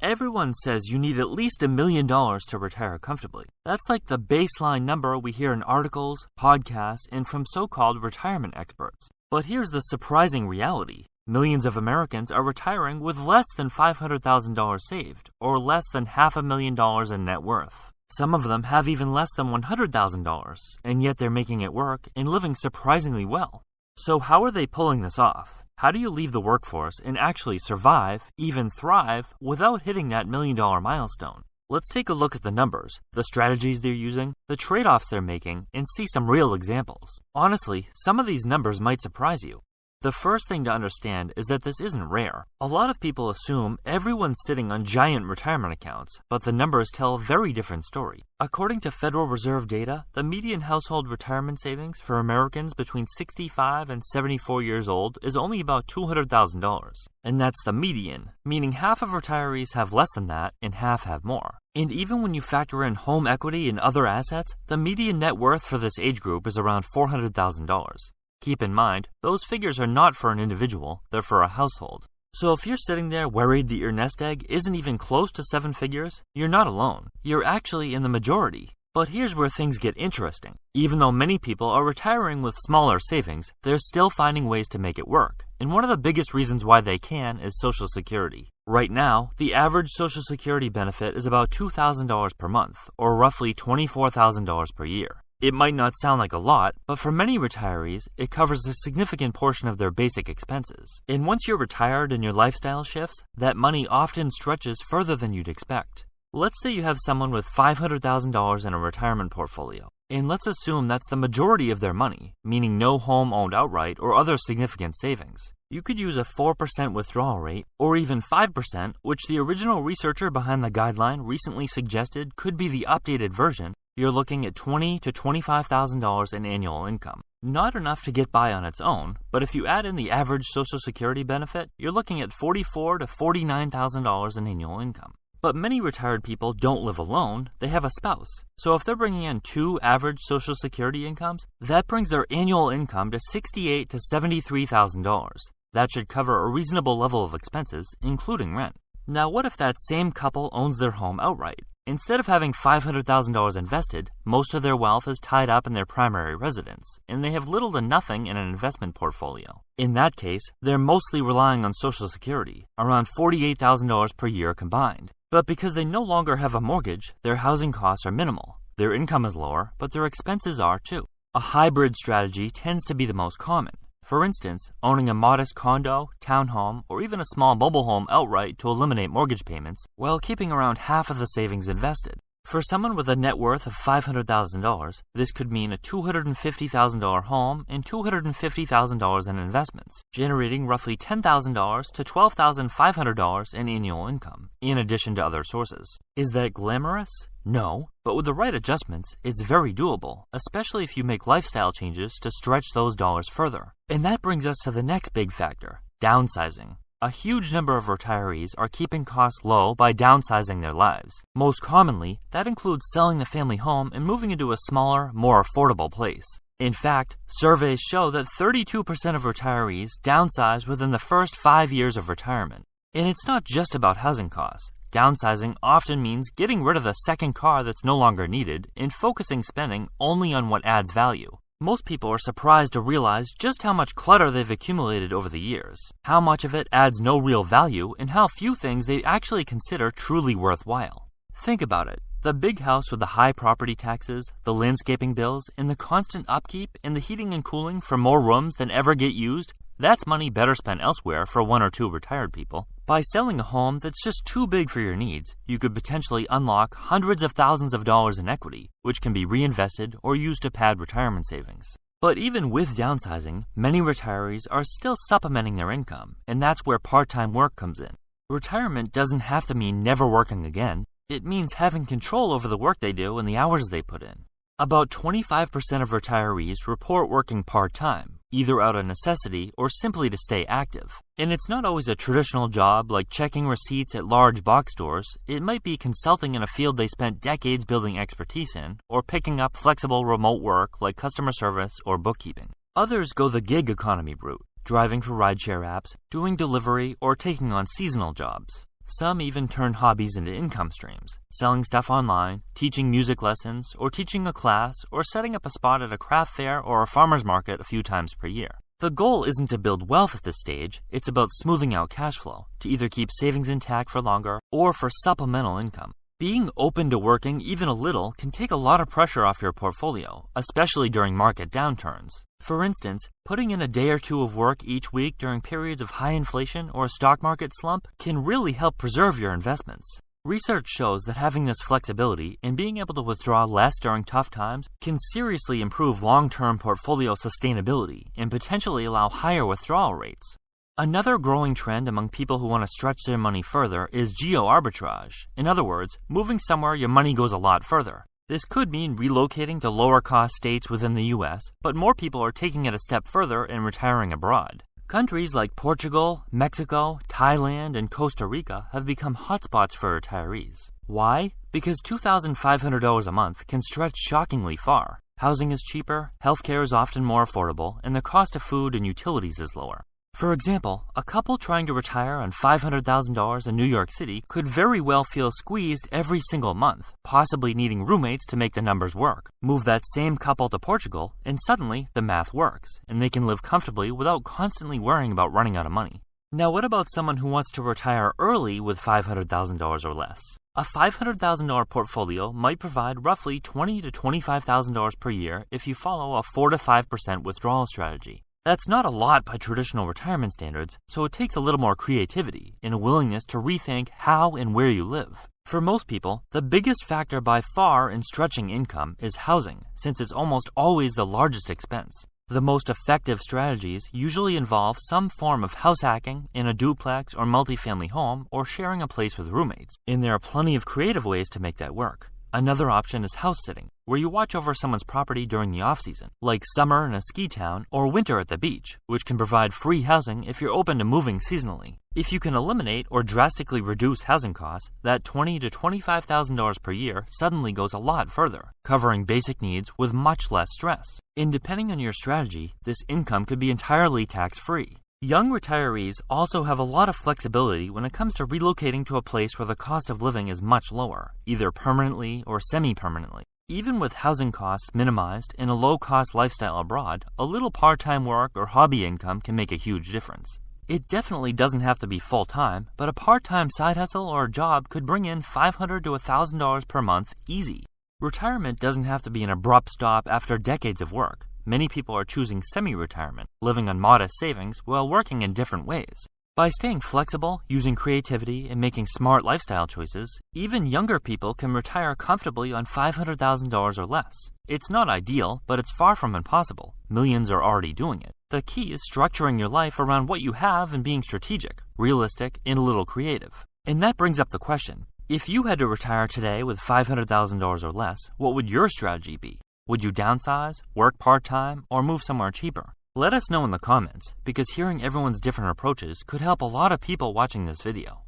Everyone says you need at least $1 million to retire comfortably. That's like the baseline number we hear in articles, podcasts, and from so-called retirement experts. But here's the surprising reality. Millions of Americans are retiring with less than $500,000 saved, or less than $500,000 in net worth. Some of them have even less than $100,000, and yet they're making it work and living surprisingly well. So how are they pulling this off? How do you leave the workforce and actually survive, even thrive, without hitting that $1 million milestone? Let's take a look at the numbers, the strategies they're using, the trade-offs they're making, and see some real examples. Honestly, some of these numbers might surprise you. The first thing to understand is that this isn't rare. A lot of people assume everyone's sitting on giant retirement accounts, but the numbers tell a very different story. According to Federal Reserve data, the median household retirement savings for Americans between 65 and 74 years old is only about $200,000. And that's the median, meaning half of retirees have less than that and half have more. And even when you factor in home equity and other assets, the median net worth for this age group is around $400,000. Keep in mind, those figures are not for an individual, they're for a household. So if you're sitting there worried that your nest egg isn't even close to 7 figures, you're not alone. You're actually in the majority. But here's where things get interesting. Even though many people are retiring with smaller savings, they're still finding ways to make it work. And one of the biggest reasons why they can is Social Security. Right now, the average Social Security benefit is about $2,000 per month, or roughly $24,000 per year. It might not sound like a lot, but for many retirees, it covers a significant portion of their basic expenses. And once you're retired and your lifestyle shifts, that money often stretches further than you'd expect. Let's say you have someone with $500,000 in a retirement portfolio, and let's assume that's the majority of their money, meaning no home owned outright or other significant savings. You could use a 4% withdrawal rate, or even 5%, which the original researcher behind the guideline recently suggested could be the updated version. You're looking at $20,000 to $25,000 in annual income. Not enough to get by on its own, but if you add in the average Social Security benefit, you're looking at $44,000 to $49,000 in annual income. But many retired people don't live alone, they have a spouse. So if they're bringing in 2 average Social Security incomes, that brings their annual income to $68,000 to $73,000. That should cover a reasonable level of expenses, including rent. Now what if that same couple owns their home outright? Instead of having $500,000 invested, most of their wealth is tied up in their primary residence, and they have little to nothing in an investment portfolio. In that case, they're mostly relying on Social Security, around $48,000 per year combined. But because they no longer have a mortgage, their housing costs are minimal. Their income is lower, but their expenses are too. A hybrid strategy tends to be the most common. For instance, owning a modest condo, townhome, or even a small mobile home outright to eliminate mortgage payments, while keeping around half of the savings invested. For someone with a net worth of $500,000, this could mean a $250,000 home and $250,000 in investments, generating roughly $10,000 to $12,500 in annual income, in addition to other sources. Is that glamorous? No, but with the right adjustments, it's very doable, especially if you make lifestyle changes to stretch those dollars further. And that brings us to the next big factor, downsizing. A huge number of retirees are keeping costs low by downsizing their lives. Most commonly, that includes selling the family home and moving into a smaller, more affordable place. In fact, surveys show that 32% of retirees downsize within the first 5 years of retirement. And it's not just about housing costs. Downsizing often means getting rid of the second car that's no longer needed and focusing spending only on what adds value. Most people are surprised to realize just how much clutter they've accumulated over the years, how much of it adds no real value, and how few things they actually consider truly worthwhile. Think about it. The big house with the high property taxes, the landscaping bills, and the constant upkeep and the heating and cooling for more rooms than ever get used, that's money better spent elsewhere for 1 or 2 retired people. By selling a home that's just too big for your needs, you could potentially unlock hundreds of thousands of dollars in equity, which can be reinvested or used to pad retirement savings. But even with downsizing, many retirees are still supplementing their income, and that's where part-time work comes in. Retirement doesn't have to mean never working again. It means having control over the work they do and the hours they put in. About 25% of retirees report working part-time, either out of necessity or simply to stay active. And it's not always a traditional job like checking receipts at large box stores. It might be consulting in a field they spent decades building expertise in, or picking up flexible remote work like customer service or bookkeeping. Others go the gig economy route, driving for rideshare apps, doing delivery, or taking on seasonal jobs. Some even turn hobbies into income streams, selling stuff online, teaching music lessons, or teaching a class, or setting up a spot at a craft fair or a farmer's market a few times per year. The goal isn't to build wealth at this stage, it's about smoothing out cash flow, to either keep savings intact for longer or for supplemental income. Being open to working even a little can take a lot of pressure off your portfolio, especially during market downturns. For instance, putting in a day or two of work each week during periods of high inflation or a stock market slump can really help preserve your investments. Research shows that having this flexibility and being able to withdraw less during tough times can seriously improve long-term portfolio sustainability and potentially allow higher withdrawal rates. Another growing trend among people who want to stretch their money further is geo-arbitrage. In other words, moving somewhere your money goes a lot further. This could mean relocating to lower-cost states within the U.S., but more people are taking it a step further and retiring abroad. Countries like Portugal, Mexico, Thailand, and Costa Rica have become hotspots for retirees. Why? Because $2,500 a month can stretch shockingly far. Housing is cheaper, healthcare is often more affordable, and the cost of food and utilities is lower. For example, a couple trying to retire on $500,000 in New York City could very well feel squeezed every single month, possibly needing roommates to make the numbers work. Move that same couple to Portugal, and suddenly the math works, and they can live comfortably without constantly worrying about running out of money. Now, what about someone who wants to retire early with $500,000 or less? A $500,000 portfolio might provide roughly $20,000 to $25,000 per year if you follow a 4 to 5% withdrawal strategy. That's not a lot by traditional retirement standards, so it takes a little more creativity and a willingness to rethink how and where you live. For most people, the biggest factor by far in stretching income is housing, since it's almost always the largest expense. The most effective strategies usually involve some form of house hacking in a duplex or multifamily home or sharing a place with roommates, and there are plenty of creative ways to make that work. Another option is house sitting, where you watch over someone's property during the off-season, like summer in a ski town or winter at the beach, which can provide free housing if you're open to moving seasonally. If you can eliminate or drastically reduce housing costs, that $20,000 to $25,000 per year suddenly goes a lot further, covering basic needs with much less stress. And depending on your strategy, this income could be entirely tax-free. Young retirees also have a lot of flexibility when it comes to relocating to a place where the cost of living is much lower, either permanently or semi-permanently. Even with housing costs minimized and a low-cost lifestyle abroad, a little part-time work or hobby income can make a huge difference. It definitely doesn't have to be full-time, but a part-time side hustle or a job could bring in $500 to $1,000 per month easy. Retirement doesn't have to be an abrupt stop after decades of work. Many people are choosing semi-retirement, living on modest savings while working in different ways. By staying flexible, using creativity, and making smart lifestyle choices, even younger people can retire comfortably on $500,000 or less. It's not ideal, but it's far from impossible. Millions are already doing it. The key is structuring your life around what you have and being strategic, realistic, and a little creative. And that brings up the question, if you had to retire today with $500,000 or less, what would your strategy be? Would you downsize, work part-time, or move somewhere cheaper? Let us know in the comments, because hearing everyone's different approaches could help a lot of people watching this video.